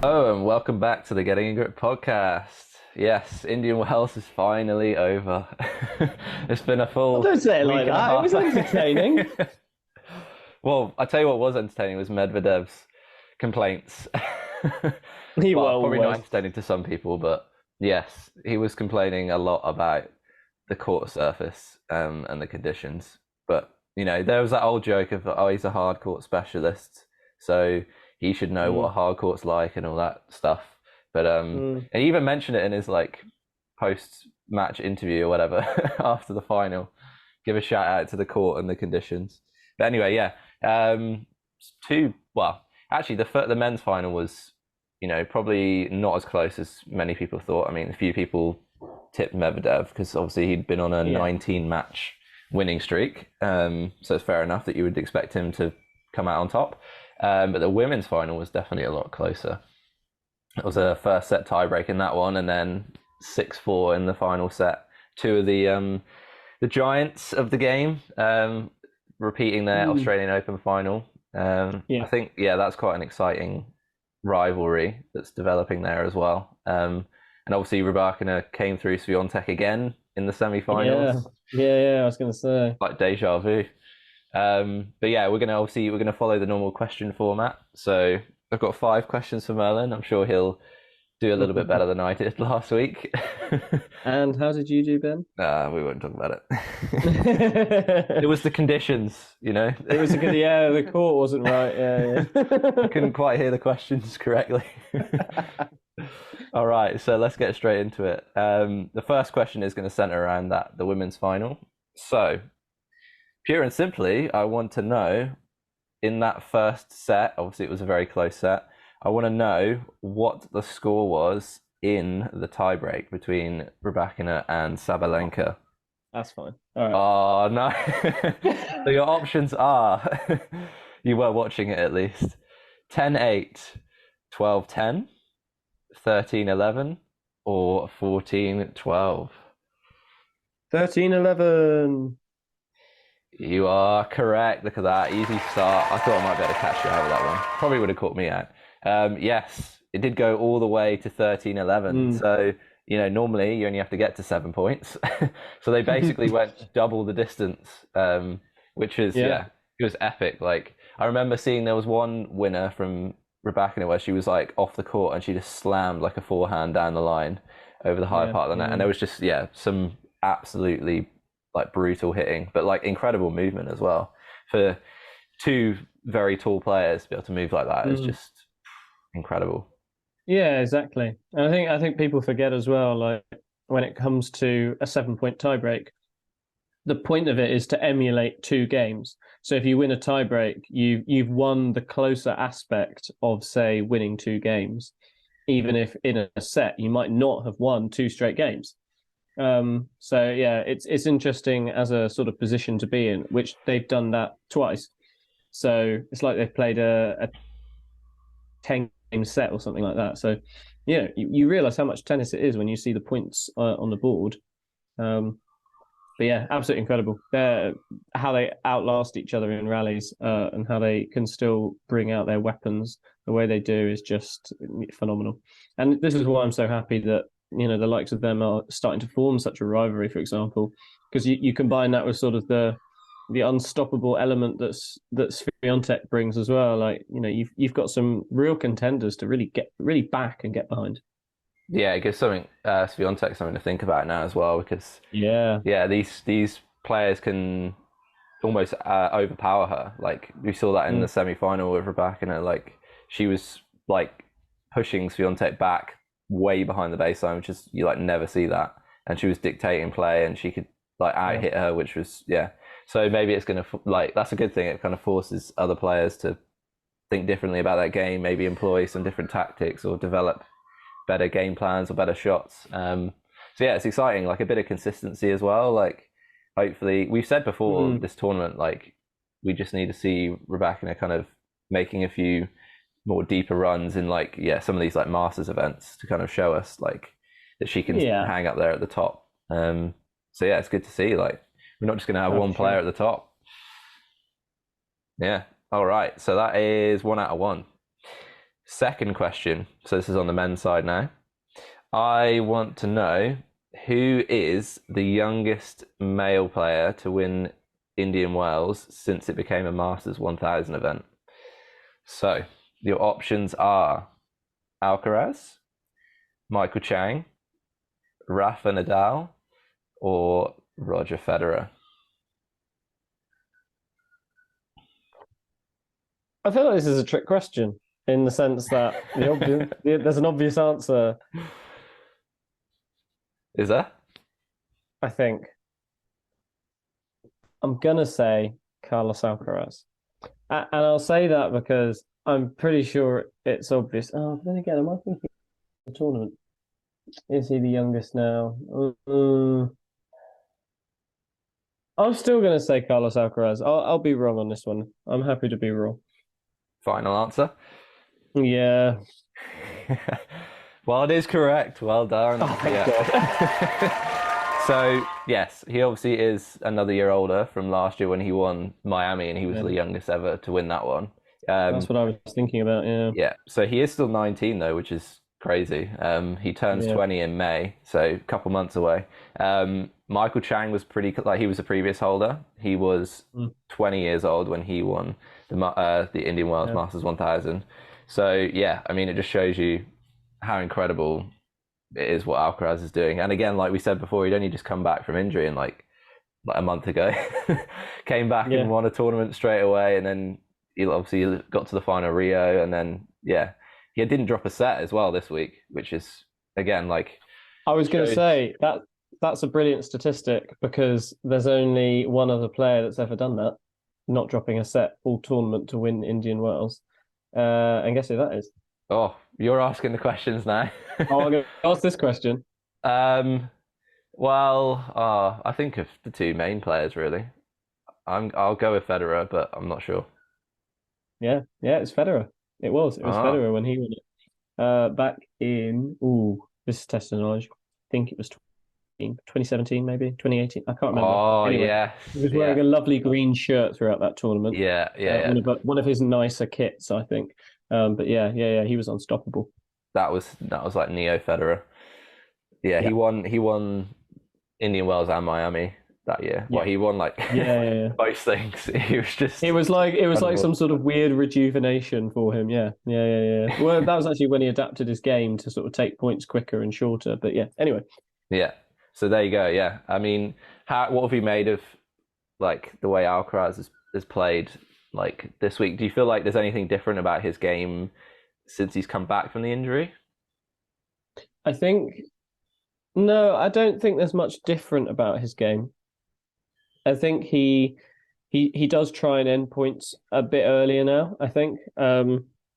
Hello and welcome back to the Getting a Grip podcast. Yes, Indian Wells is finally over. It's been a Well, full don't say it week like and a that. It half. was entertaining. Well, I tell you what was entertaining was Medvedev's complaints. He Well, well probably not was. entertaining to some people, but yes, he was complaining a lot about the court surface and the conditions. But, there was that old joke of, oh, he's a hard court specialist, so he should know what a Mm, hard court's like and all that stuff. But mm. and he even mentioned it in his post match interview or whatever after the final. Give a shout out to the court and the conditions. But anyway, yeah. Two. Well, actually, the men's final was, probably not as close as many people thought. I mean, a few people tipped Medvedev because obviously he'd been on a Yeah. 19 match winning streak. So it's fair enough that you would expect him to come out on top. But the women's final was definitely a lot closer. It was a first set tiebreak in that one, and then 6-4 in the final set. Two of the giants of the game repeating their Mm, Australian Open final. I yeah. think that's quite an exciting rivalry that's developing there as well. And obviously Rybakina came through Swiatek again in the Yeah. semi-finals, Yeah. I was gonna say. like deja vu. But yeah, we're gonna follow the normal question format. So I've got 5 questions for Merlin. I'm sure he'll do a little bit better than I did last week. And how did you do, Ben? We won't talk about it. It It was the conditions. was a good. Yeah, the court wasn't right. Yeah, I couldn't quite hear the questions correctly. yeah. All right, so let's get straight into it. The first question is going to center around the women's final. So, pure and simply, I want to know in that first set, obviously it was a very close set. I want to know what the score was in the tiebreak between Rybakina and Sabalenka. That's fine. All right. Oh, no. So your options are, you were watching it at least, 10-8, 12-10, 13-11, or 14-12. 13-11. You are correct. Look at that. Easy start. I thought I might be able to catch you out with that one. Probably would have caught me out. Yes, it did go all the way to 13-11. Mm. So, normally you only have to get to 7 points. So they basically went double the distance, which is, Yeah. it was epic. Like, I remember seeing there was one winner from Rybakina where she was like off the court and she just slammed like a forehand down the line over the high Yeah. part of the net. And there was just, some absolutely like brutal hitting, but like incredible movement as well. For two very tall players to be able to move like that is Mm. just incredible. Yeah, exactly. And I think people forget as well, like when it comes to a 7 point tiebreak, the point of it is to emulate two games. So if you win a tiebreak, you've won the closer aspect of, say, winning two games, even if in a set you might not have won two straight games. So yeah, it's interesting as a sort of position to be in, which they've done that twice. So it's like they've played a 10 game set or something like that. So yeah, you realize how much tennis it is when you see the points on the board. Um, but yeah, absolutely incredible. How they outlast each other in rallies and how they can still bring out their weapons the way they do is just phenomenal. And this is why I'm so happy that the likes of them are starting to form such a rivalry, for example, because you combine that with sort of the unstoppable element that Swiatek brings as well. Like you've got some real contenders to really back and get behind. Yeah, it gives Swiatek something to think about now as well because Yeah, these players can almost overpower her. Like we saw that in the mm, semi-final with Rybakina. Like she was like pushing Swiatek back way behind the baseline, which is you like never see that. And she was dictating play, and she could like out yeah, hit her, which was yeah. So maybe it's gonna like that's a good thing. It kind of forces other players to think differently about that game, maybe employ some different tactics or develop better game plans or better shots. So yeah, it's exciting. Like a bit of consistency as well. Like hopefully, we've said before mm, this tournament, like we just need to see Rebecca kind of making a few more deeper runs in some of these like Masters events to kind of show us like that she can yeah, hang up there at the top. So yeah, it's good to see. Like we're not just going to have oh, one for player sure. at the top. Yeah. All right. So that is 1 out of 1. Second question. So this is on the men's side now. I want to know who is the youngest male player to win Indian Wells since it became a Masters 1000 event. So your options are Alcaraz, Michael Chang, Rafa Nadal, or Roger Federer. I feel like this is a trick question in the sense that there's an obvious answer. Is there? I think I'm gonna say Carlos Alcaraz, and I'll say that because I'm pretty sure it's obvious. Oh, but then again, am I thinking of the tournament? Is he the youngest now? I'm still gonna say Carlos Alcaraz. I'll be wrong on this one. I'm happy to be wrong. Final answer? Yeah. Well, it is correct. Well done. Oh, thank God. So, yes, he obviously is another year older from last year when he won Miami, and he was the youngest ever to win that one. That's what I was thinking about, yeah. Yeah, so he is still 19, though, which is crazy. He turns 20 in May, so a couple months away. Michael Chang was he was a previous holder. He was 20 years old when he won the Indian Wells Masters 1000. So, yeah, I mean, it just shows you how incredible it is what Alcaraz is doing. And again, like we said before, he'd only just come back from injury and like a month ago. Came back and won a tournament straight away, and then he obviously got to the final Rio, and then he didn't drop a set as well this week, which is again like I was going to say that's a brilliant statistic because there's only one other player that's ever done that, not dropping a set all tournament to win Indian Wells. And guess who that is? Oh, you're asking the questions now. Oh, I'm going to ask this question. Well, I think of the two main players really. I'll go with Federer, but I'm not sure. Yeah, it's Federer. It was Federer when he won it. Back in this is testing knowledge. I think it was 2017, maybe 2018. I can't remember. Oh, anyway, yeah. He was wearing a lovely green shirt throughout that tournament. Yeah. One of his nicer kits, I think. But yeah, he was unstoppable. That was like Neo Federer. Yeah, he won Indian Wells and Miami that year. Well, he won like both things. It was like some sort of weird rejuvenation for him. Yeah. Well, that was actually when he adapted his game to sort of take points quicker and shorter. But yeah, anyway. Yeah. So there you go. Yeah. I mean, what have you made of like the way Alcaraz has played like this week? Do you feel like there's anything different about his game since he's come back from the injury? No, I don't think there's much different about his game. I think he does try and end points a bit earlier now. I think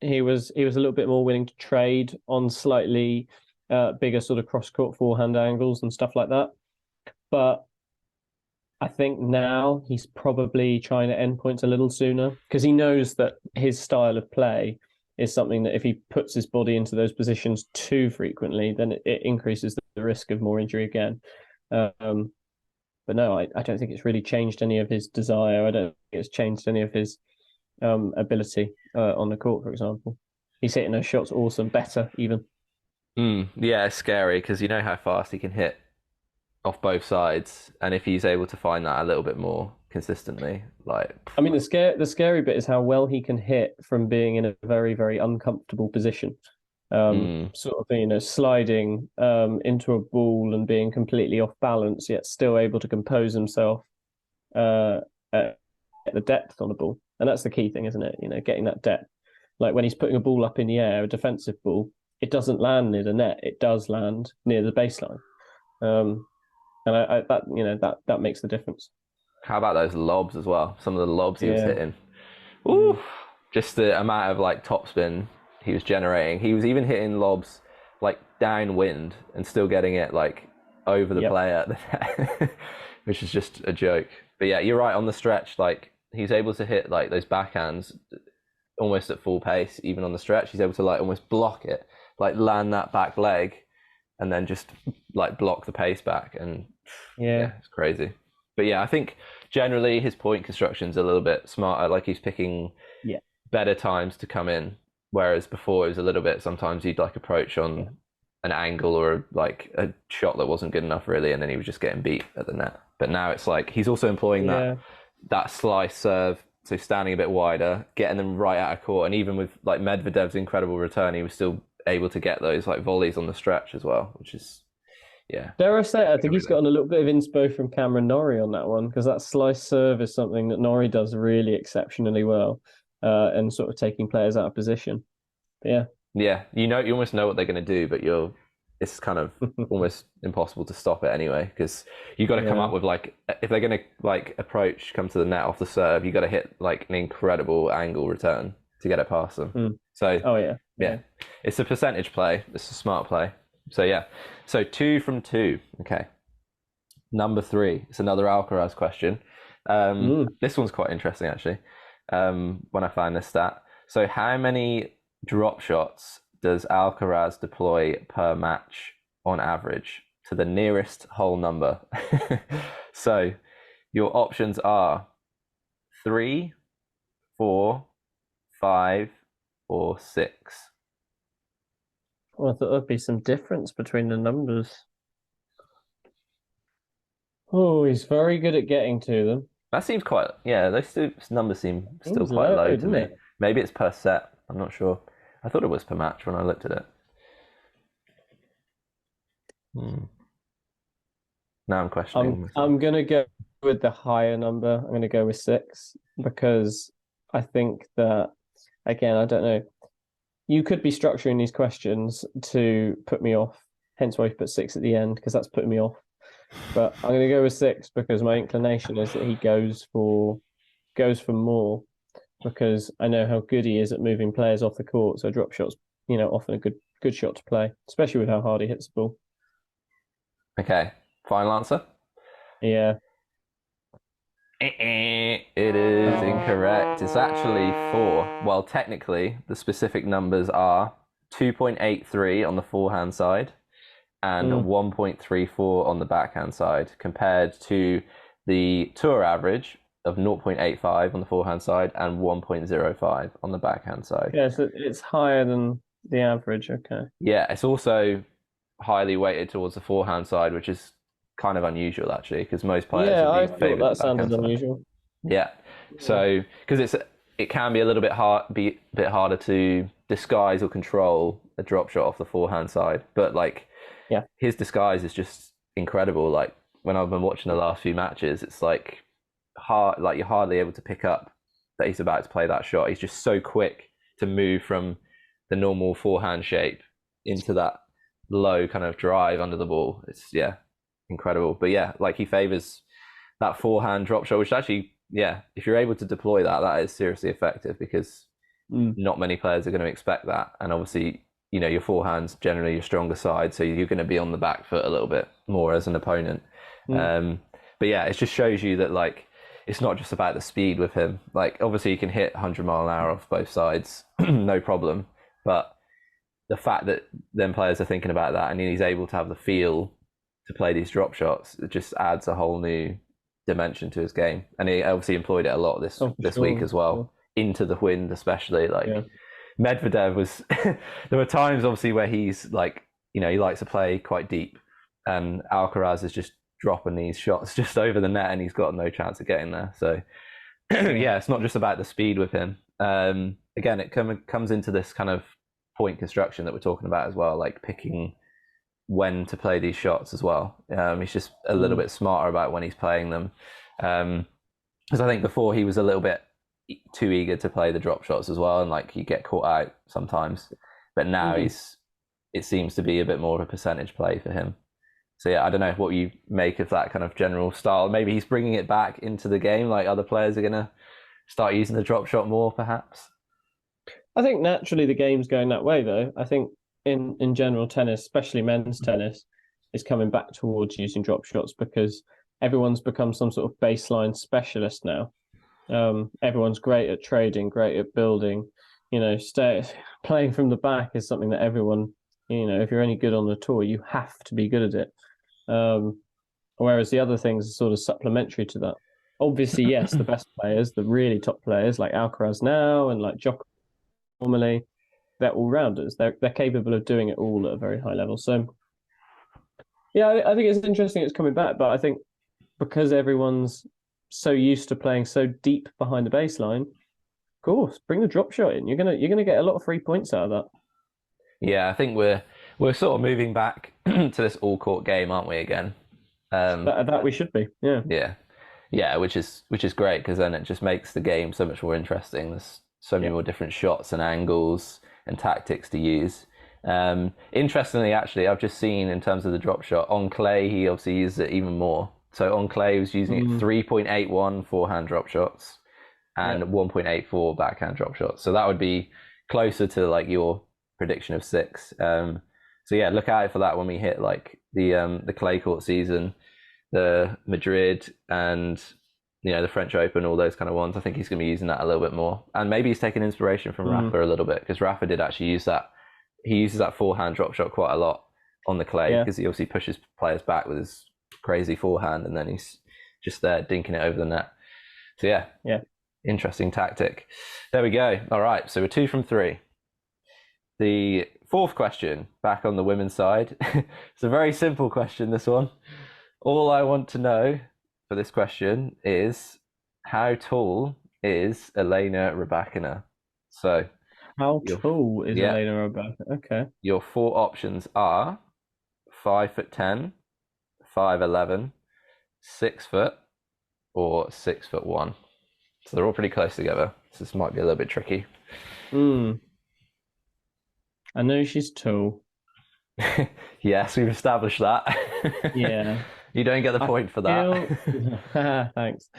he was a little bit more willing to trade on slightly bigger sort of cross-court forehand angles and stuff like that. But I think now he's probably trying to end points a little sooner because he knows that his style of play is something that if he puts his body into those positions too frequently, then it increases the risk of more injury again. But no, I don't think it's really changed any of his desire. I don't think it's changed any of his ability on the court, for example. He's hitting those shots awesome, better even. Yeah, it's scary because you know how fast he can hit off both sides, and if he's able to find that a little bit more consistently, like I mean, the scary bit is how well he can hit from being in a very, very uncomfortable position. Sort of, sliding into a ball and being completely off balance, yet still able to compose himself at the depth on the ball. And that's the key thing, isn't it? Getting that depth. Like when he's putting a ball up in the air, a defensive ball, it doesn't land near the net. It does land near the baseline. And that makes the difference. How about those lobs as well? Some of the lobs he was hitting. Ooh, just the amount of like topspin he was generating. He was even hitting lobs like downwind and still getting it like over the player, which is just a joke. But yeah, you're right on the stretch. Like he's able to hit like those backhands almost at full pace, even on the stretch. He's able to like almost block it, like land that back leg, and then just like block the pace back. And yeah it's crazy. But yeah, I think generally his point construction's a little bit smarter. Like he's picking better times to come in Whereas before it was a little bit, sometimes he'd like approach on an angle or like a shot that wasn't good enough really, and then he was just getting beat at the net. But now it's like he's also employing Yeah. that slice serve, so standing a bit wider, getting them right out of court, and even with like Medvedev's incredible return, he was still able to get those like volleys on the stretch as well, which is yeah. Dare I say, I think he's gotten a little bit of inspo from Cameron Norrie on that one, because that slice serve is something that Norrie does really exceptionally well, and sort of taking players out of position. But yeah. Yeah, you almost know what they're going to do, but it's kind of almost impossible to stop it anyway, because you got to come up with like, if they're going to like approach, come to the net off the serve, you got to hit like an incredible angle return to get it past them. So yeah, it's a percentage play. It's a smart play. So yeah, so 2 from 2. Okay, number 3. It's another Alcaraz question. This one's quite interesting actually. When I find this stat, so how many drop shots does Alcaraz deploy per match on average to the nearest whole number? So your options are 3, 4, 5, or 6. Well, I thought there'd be some difference between the numbers. Oh, he's very good at getting to them. That seems quite, yeah, those two numbers seem still quite low to me. Maybe it's per set. I'm not sure. I thought it was per match when I looked at it. Now I'm questioning. I'm going to go with the higher number. I'm going to go with 6, because I think that, again, I don't know. You could be structuring these questions to put me off, hence why you put 6 at the end, because that's putting me off. But I'm going to go with 6 because my inclination is that he goes for more, because I know how good he is at moving players off the court. So drop shots, often a good shot to play, especially with how hard he hits the ball. Okay, final answer? Yeah. It is incorrect. It's actually 4. Well, technically, the specific numbers are 2.83 on the forehand side and 1.34 on the backhand side, compared to the tour average of 0.85 on the forehand side and 1.05 on the backhand side. Yeah, so it's higher than the average. Okay. Yeah, it's also highly weighted towards the forehand side, which is kind of unusual actually, because most players I thought that sounded unusual. Yeah, so because it can be a little bit harder to disguise or control a drop shot off the forehand side, but like his disguise is just incredible. Like when I've been watching the last few matches, it's like you're hardly able to pick up that he's about to play that shot. He's just so quick to move from the normal forehand shape into that low kind of drive under the ball. It's incredible. But yeah, like he favors that forehand drop shot, which actually, if you're able to deploy that is seriously effective, because not many players are going to expect that. And obviously, your forehand's generally your stronger side, so you're going to be on the back foot a little bit more as an opponent. But yeah, it just shows you that like it's not just about the speed with him. Like obviously you can hit 100 mile an hour off both sides, no problem. But the fact that then players are thinking about that, and he's able to have the feel to play these drop shots, it just adds a whole new dimension to his game. And he obviously employed it a lot this week as well, into the wind especially. Like Medvedev was there were times obviously where he's like, he likes to play quite deep, and Alcaraz is just dropping these shots just over the net and he's got no chance of getting there. So it's not just about the speed with him. Again, it comes into this kind of point construction that we're talking about as well, like picking when to play these shots as well. He's just a little bit smarter about when he's playing them, because I think before he was a little bit too eager to play the drop shots as well, and like you get caught out sometimes. But now it seems to be a bit more of a percentage play for him. So I don't know what you make of that kind of general style. Maybe he's bringing it back into the game, like other players are going to start using the drop shot more perhaps. I think naturally the game's going that way though. I think in general tennis, especially men's tennis, is coming back towards using drop shots, because everyone's become some sort of baseline specialist now. Everyone's great at trading, great at building. Playing from the back is something that everyone, if you're any good on the tour, you have to be good at it. Whereas the other things are sort of supplementary to that. Obviously, yes, the best players, the really top players like Alcaraz now and like Djokovic normally, they're all rounders. They're capable of doing it all at a very high level. So yeah, I think it's interesting it's coming back, but I think because everyone's so used to playing so deep behind the baseline, of course, bring the drop shot in. You're gonna get a lot of 3 points out of that. Yeah, I think we're sort of moving back to this all court game, aren't we? Again. That we should be. Yeah. Yeah, yeah, which is great because then it just makes the game so much more interesting. There's so many more different shots and angles and tactics to use. Interestingly, actually, I've just seen in terms of the drop shot on clay, he obviously uses it even more. So on clay, he was using it 3.81 forehand drop shots and 1.84 backhand drop shots. So that would be closer to like your prediction of 6. So yeah, look out for that when we hit like the clay court season, the Madrid and the French Open, all those kind of ones. I think he's going to be using that a little bit more, and maybe he's taking inspiration from Rafa a little bit because Rafa did actually use that. He uses that forehand drop shot quite a lot on the clay because he obviously pushes players back with his crazy forehand, and then he's just there dinking it over the net. So yeah, interesting tactic. There we go. All right, so we're 2 from 3. The fourth question, back on the women's side. It's a very simple question, this one. All I want to know for this question is how tall is Elena Rybakina? So, how tall is Elena Rybakina? Okay. Your 4 options are 5'10", 5'11", 6 foot, or 6'1". So they're all pretty close together. So this might be a little bit tricky. I know she's tall. Yes, we've established that. Yeah. You don't get the point for that. Thanks.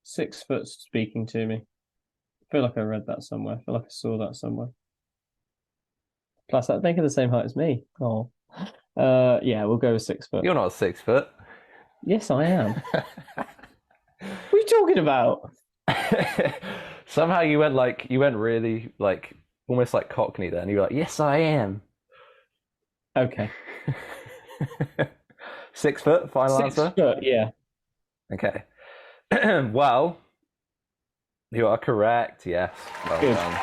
6 foot speaking to me. I feel like I read that somewhere. I feel like I saw that somewhere. Plus, I think they're the same height as me. Oh. Yeah, we'll go with 6 foot. You're not 6 foot. Yes, I am. What are you talking about? Somehow you went really like almost like Cockney then. You were like, yes, I am. Okay. 6 foot, final answer? 6 foot, yeah. Okay. Well, you are correct, yes. Well done.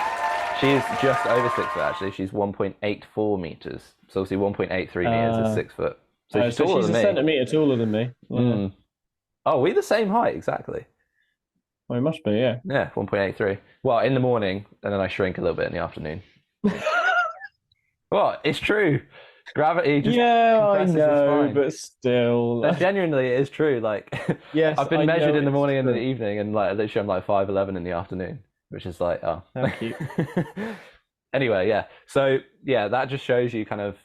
She's just over 6 foot, actually. She's 1.84 meters. So obviously 1.83 meters is 6 foot. So she's taller than me. She's a centimetre taller than me. Yeah. Oh, we're the same height, exactly. Well, it must be, yeah. Yeah, 1.83. Well, in the morning, and then I shrink a little bit in the afternoon. Well, it's true. Gravity just I know, but still. Genuinely, it is true. Like, yes, I've been measured in the morning and in the evening, and like literally I'm like 5'11" in the afternoon, which is like, oh. Thank you. Anyway, yeah. So yeah, that just shows you kind of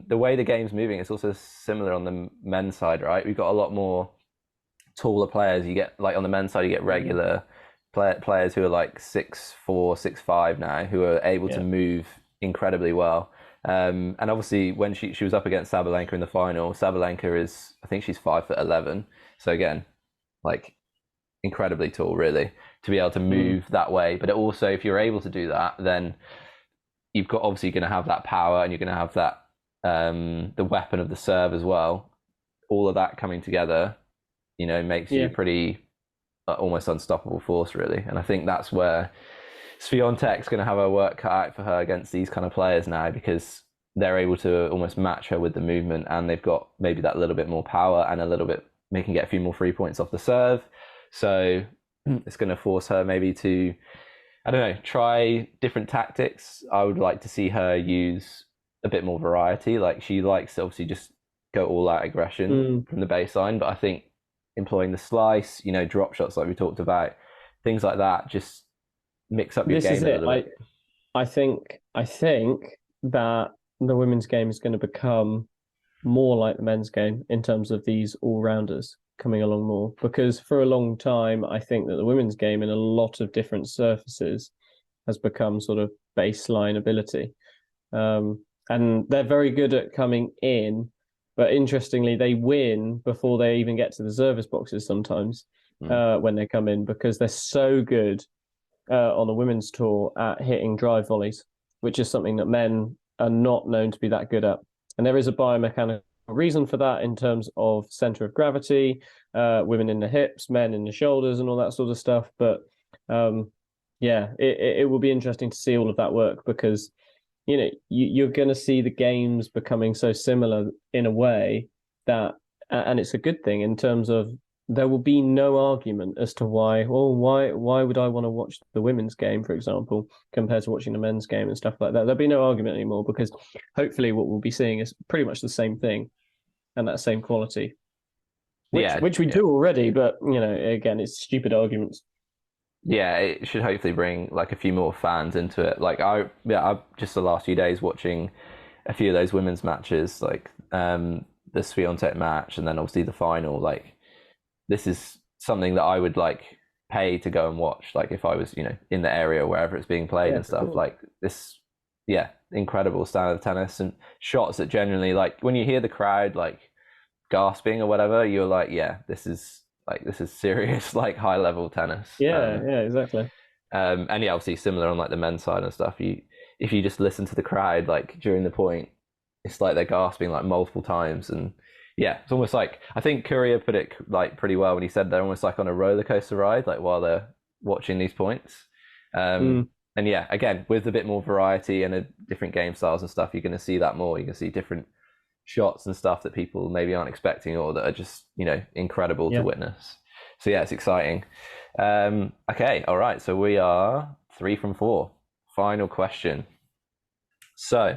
the way the game's moving. It's also similar on the men's side, right? We've got a lot more taller players. You get like on the men's side, you get regular players who are like 6'4", 6'5" now, who are able to move incredibly well. And obviously, when she was up against Sabalenka in the final, Sabalenka is, I think she's 5'11". So again, like incredibly tall, really, to be able to move that way. But also, if you're able to do that, then you've got obviously going to have that power, and you're going to have that the weapon of the serve as well. All of that coming together, makes you a pretty almost unstoppable force, really. And I think that's where Swiatek's going to have her work cut out for her against these kind of players now, because they're able to almost match her with the movement, and they've got maybe that little bit more power and a little bit, they can get a few more 3 points off the serve. So it's going to force her maybe to, I don't know, try different tactics. I would like to see her use a bit more variety. Like, she likes to obviously just go all out aggression from the baseline, but I think employing the slice, drop shots like we talked about, things like that, just mix up your game a little bit. I think that the women's game is going to become more like the men's game in terms of these all-rounders coming along more, because for a long time I think that the women's game in a lot of different surfaces has become sort of baseline ability, and they're very good at coming in, but interestingly they win before they even get to the service boxes sometimes when they come in, because they're so good on the women's tour at hitting drive volleys, which is something that men are not known to be that good at. And there is a biomechanical reason for that in terms of center of gravity, women in the hips, men in the shoulders, and all that sort of stuff. But yeah, it will be interesting to see all of that work because you're going to see the games becoming so similar in a way that, and it's a good thing in terms of there will be no argument as to why would I want to watch the women's game, for example, compared to watching the men's game and stuff like that. There'll be no argument anymore because hopefully what we'll be seeing is pretty much the same thing and that same quality, which we do already, but again, it's stupid arguments. Yeah, it should hopefully bring like a few more fans into it. Like I just the last few days watching a few of those women's matches, like the Swiatek match, and then obviously the final. Like this is something that I would like pay to go and watch. Like if I was in the area wherever it's being played and stuff. Cool. Like this, incredible standard of tennis and shots that genuinely like when you hear the crowd like gasping or whatever, you're like, this is serious, like high level tennis. Yeah, exactly. And obviously similar on like the men's side and stuff. If you just listen to the crowd like during the point, it's like they're gasping like multiple times, and it's almost like I think Courier put it like pretty well when he said they're almost like on a roller coaster ride, like while they're watching these points. And again, with a bit more variety and a different game styles and stuff, you're going to see that more. You can see different shots and stuff that people maybe aren't expecting or that are just incredible to witness. So it's exciting. Okay, all right, so we are 3 from 4. Final question. So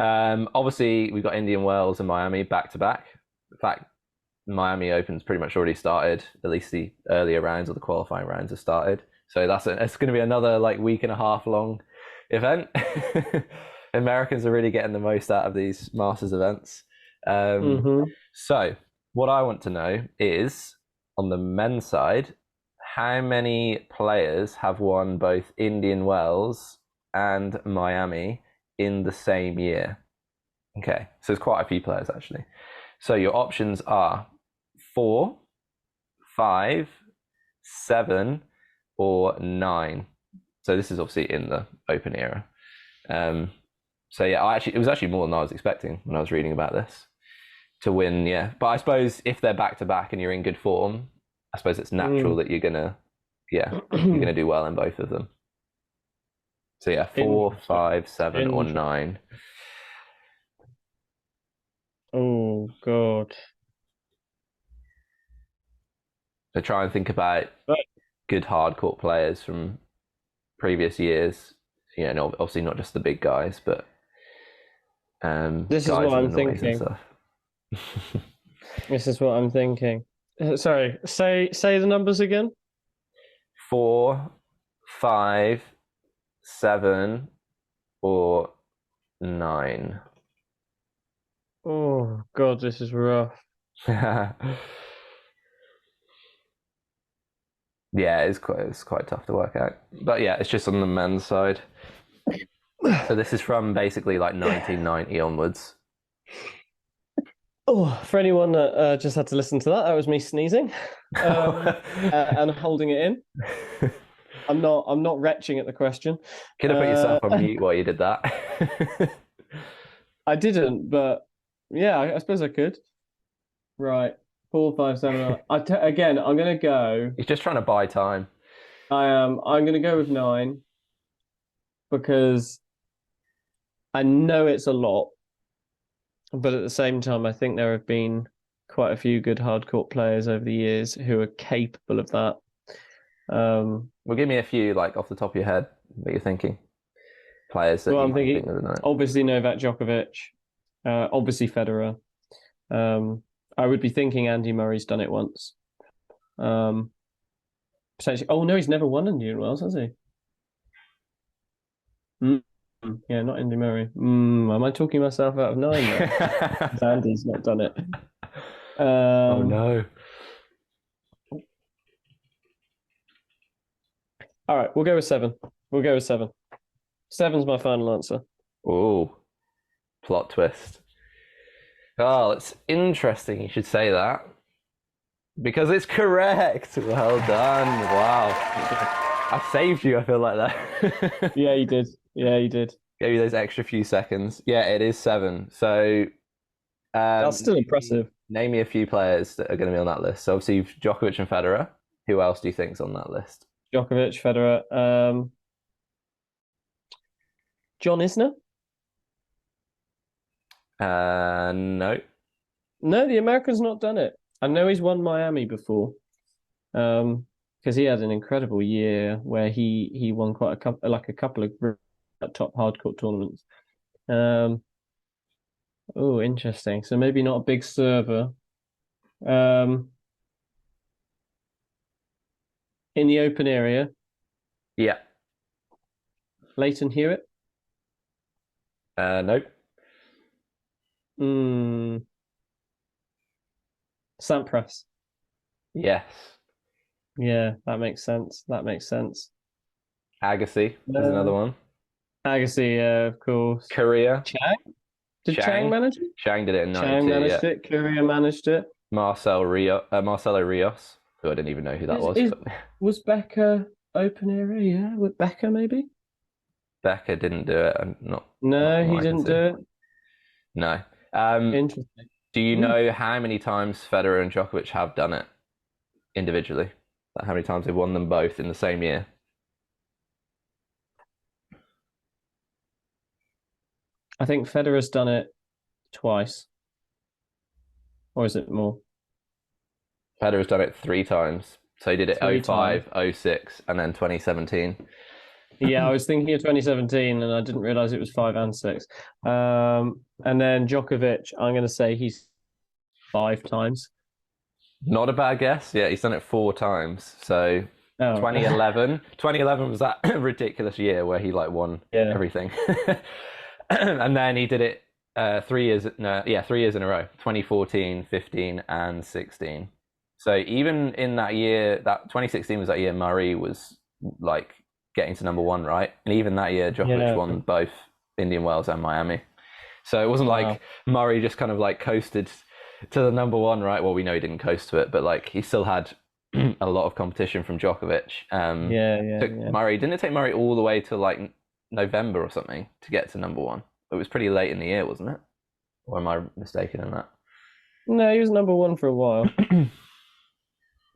obviously we've got Indian Wells and Miami back to back. In fact, Miami Open's pretty much already started. At least the earlier rounds or the qualifying rounds have started, so it's going to be another like week and a half long event. Americans are really getting the most out of these Masters events. So what I want to know is, on the men's side, how many players have won both Indian Wells and Miami in the same year? Okay, so there's quite a few players actually. So your options are 4, 5, 7, or 9. So this is obviously in the Open era. So it was actually more than I was expecting when I was reading about this to win. Yeah, but I suppose if they're back to back and you're in good form, I suppose it's natural that you're gonna do well in both of them. So 4, 5, 7, or 9. Oh God. So try and think about good hard court players from previous years. Obviously not just the big guys, but this is what I'm thinking. This is what I'm thinking. Sorry, say the numbers again. 4, 5, 7, or 9. Oh God, this is rough. It's quite tough to work out. But it's just on the men's side. So this is from basically like 1990 onwards. Oh, for anyone that just had to listen to that was me sneezing and holding it in. I'm not retching at the question. Could have put yourself on mute while you did that. I didn't, but I suppose I could. Right, 4, 5, 7. Again, I'm gonna go. He's just trying to buy time. I am. I'm gonna go with 9 because I know it's a lot, but at the same time, I think there have been quite a few good hardcourt players over the years who are capable of that. Well, give me a few, like off the top of your head, what you're thinking. Players that I'm thinking, obviously Novak Djokovic, obviously Federer. I would be thinking Andy Murray's done it once. Potentially. Oh no, he's never won Indian Wells, has he? Yeah, not Andy Murray. Am I talking myself out of 9? Andy's not done it. Oh no. All right, we'll go with 7. 7's my final answer. Oh, plot twist. Oh, it's interesting you should say that. Because it's correct. Well done. Wow. I saved you, I feel like that. Yeah, you did. Gave you those extra few seconds. Yeah, it is 7. So that's still impressive. Name me a few players that are going to be on that list. So obviously you've Djokovic and Federer. Who else do you think's on that list? Djokovic, Federer. John Isner? No. No, the American's not done it. I know he's won Miami before. Because he had an incredible year where he won quite a couple of top hardcourt tournaments. Um, oh, interesting. So maybe not a big server. Um, in the open area, Yeah. Leighton Hewitt. Nope. Sampras. Yes. Yeah, that makes sense. That makes sense. Agassi is another one. Agassi, of course. Korea. Chang? Did Chang manage it? Chang did it in Chang 92, managed yeah. it. Korea managed it. Marcelo Rios, who I didn't even know who that was. Was Becker open area? Yeah, with Becker maybe? Becker didn't do it. Not No, from he what I can didn't see. do it. No. Interesting. Do you know how many times Federer and Djokovic have done it individually? Like how many times they've won them both in the same year? I think Federer's done it twice. Or is it more? Federer's done it 3 times. So he did it Three 05, times. 06, and then 2017. Yeah, I was thinking of 2017 and I didn't realize it was 5 and 6. And then Djokovic, I'm going to say he's 5 times. Not a bad guess. Yeah, he's done it 4 times. So 2011 was that ridiculous year where he like won everything. And then he did it 3 years, no, yeah, 3 years in a row, 2014, 15, and 16. So even in that year, that 2016 was that year Murray was like getting to number one, right? And even that year, Djokovic won both Indian Wells and Miami. So it wasn't like Murray just kind of like coasted to the number one, right? Well, we know he didn't coast to it, but like he still had a lot of competition from Djokovic. Murray, didn't it take Murray all the way to like November or something to get to number one? It was pretty late in the year, wasn't it? Or am I mistaken in that? No, he was number one for a while.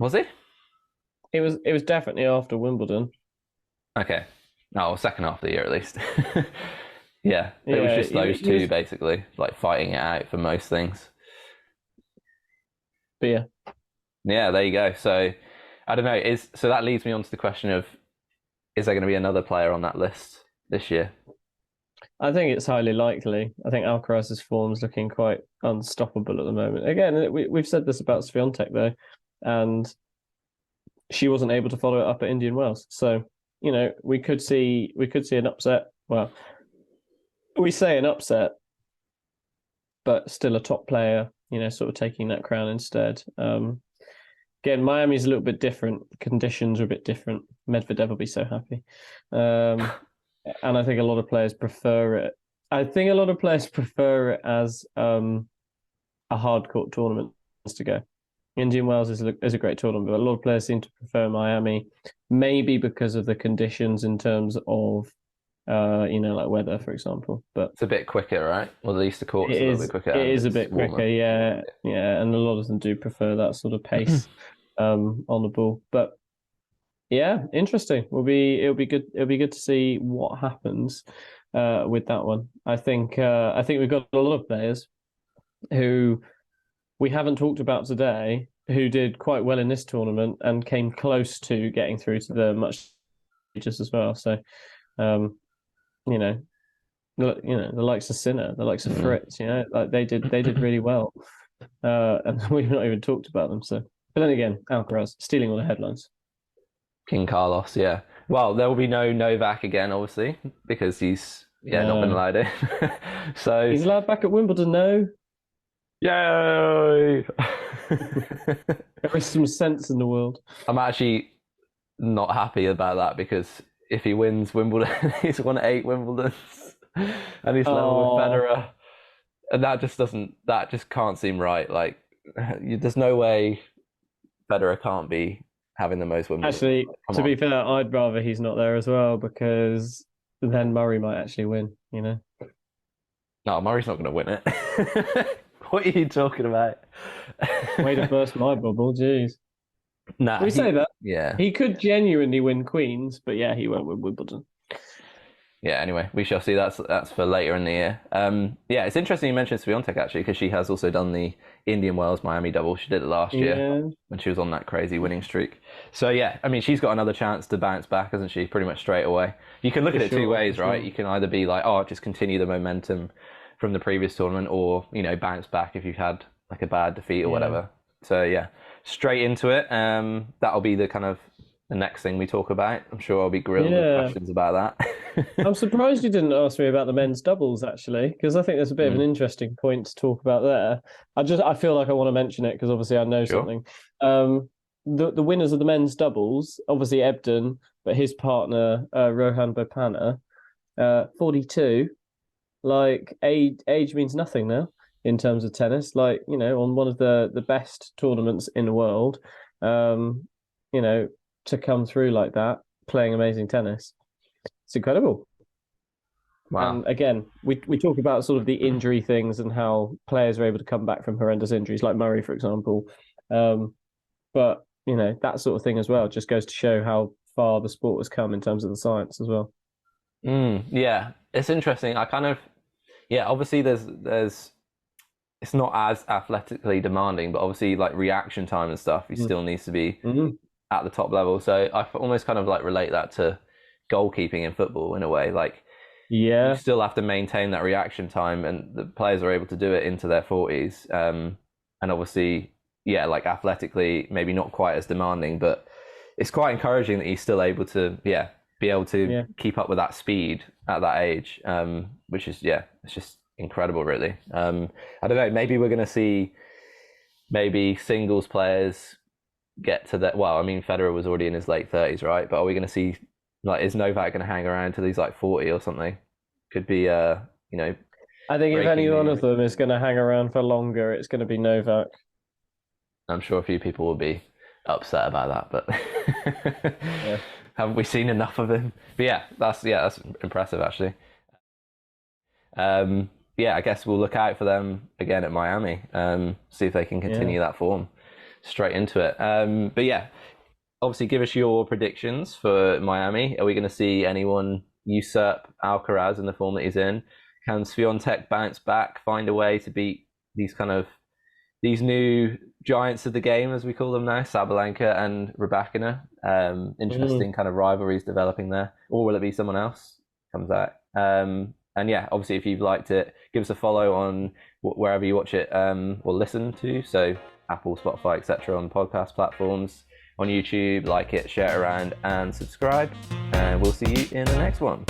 Was he? It was definitely after Wimbledon. Okay. No, second half of the year at least. Yeah, it was just those two basically, like fighting it out for most things. But yeah. Yeah, there you go. So I don't know. So that leads me on to the question of, is there going to be another player on that list this year? I think it's highly likely. I think Alcaraz's form's looking quite unstoppable at the moment. Again, we've said this about Swiatek though, and she wasn't able to follow it up at Indian Wells. So, you know, we could see an upset. Well, we say an upset, but still a top player, you know, sort of taking that crown instead. Again, Miami's a little bit different. Conditions are a bit different. Medvedev will be so happy. And I think a lot of players prefer it. I think a lot of players prefer it as a hard court tournament to go. Indian Wells is a great tournament, but a lot of players seem to prefer Miami, maybe because of the conditions in terms of, you know, like weather, for example. But it's a bit quicker, right? Well, at least the court's a little bit quicker. It is a bit quicker, yeah, and a lot of them do prefer that sort of pace on the ball. But yeah, interesting. It'll be good. It'll be good to see what happens with that one. I think we've got a lot of players who we haven't talked about today who did quite well in this tournament and came close to getting through to the much stages as well. So, you know, the likes of Sinner, the likes of Fritz, you know, like they did really well, and we've not even talked about them. So, but then again, Alcaraz stealing all the headlines. King Carlos, yeah. Well, there will be no Novak again, obviously, because he's not been allowed in. So he's allowed back at Wimbledon, no? Yay! There is some sense in the world. I'm actually not happy about that because if he wins Wimbledon, he's won 8 Wimbledons, and he's level with Federer, and that just can't seem right. Like, there's no way Federer can't be having the most Wimbledon. Actually, to be fair, I'd rather he's not there as well, because then Murray might actually win, you know? No, Murray's not going to win it. What are you talking about? Way to burst my bubble, jeez. Nah, We say that. Yeah. He could genuinely win Queens, but yeah, he won't win Wimbledon. Yeah, anyway, we shall see. That's for later in the year. Yeah, it's interesting you mentioned Swiatek actually, because she has also done the Indian Wells Miami double. She did it last year Yeah. when she was on that crazy winning streak. So yeah, I mean, she's got another chance to bounce back, hasn't she? Pretty much straight away. You can look at it two ways, right? You can either be like, oh, just continue the momentum from the previous tournament, or bounce back if you've had like a bad defeat or whatever. So yeah, straight into it. That'll be the kind of the next thing we talk about. I'm sure I'll be grilled with questions about that. I'm surprised you didn't ask me about the men's doubles actually, because I think there's a bit of an interesting point to talk about there. I feel like I want to mention it because obviously I know something. The winners of the men's doubles, obviously Ebden, but his partner Rohan Bopana, 42. Like age means nothing now in terms of tennis. Like on one of the best tournaments in the world, to come through like that, playing amazing tennis. It's incredible. Wow. And again, we talk about sort of the injury things and how players are able to come back from horrendous injuries, like Murray, for example. But that sort of thing as well just goes to show how far the sport has come in terms of the science as well. Yeah, it's interesting. Obviously there's it's not as athletically demanding, but obviously like reaction time and stuff, he still needs to be at the top level. So I almost kind of like relate that to goalkeeping in football in a way. Like, you still have to maintain that reaction time, and the players are able to do it into their 40s. And obviously, like athletically, maybe not quite as demanding, but it's quite encouraging that he's still able to, be able to keep up with that speed at that age, which is, it's just incredible, really. I don't know, maybe we're going to see maybe singles players get to that. Well, I mean, Federer was already in his late 30s, right? But are we going to see, like, is Novak going to hang around till he's like 40 or something? Could be, I think if any one of them is going to hang around for longer, it's going to be Novak. I'm sure a few people will be upset about that, but haven't we seen enough of him? But that's impressive actually. I guess we'll look out for them again at Miami. See if they can continue that form. Straight into it. But obviously give us your predictions for Miami. Are we going to see anyone usurp Alcaraz in the form that he's in? Can Swiatek bounce back, find a way to beat these new giants of the game, as we call them now, Sabalenka and Rybakina? Interesting kind of rivalries developing there. Or will it be someone else comes out? And obviously if you've liked it, give us a follow on wherever you watch it or listen to. So Apple, Spotify, etc. on podcast platforms, on YouTube. Like it, share it around, and subscribe. And we'll see you in the next one.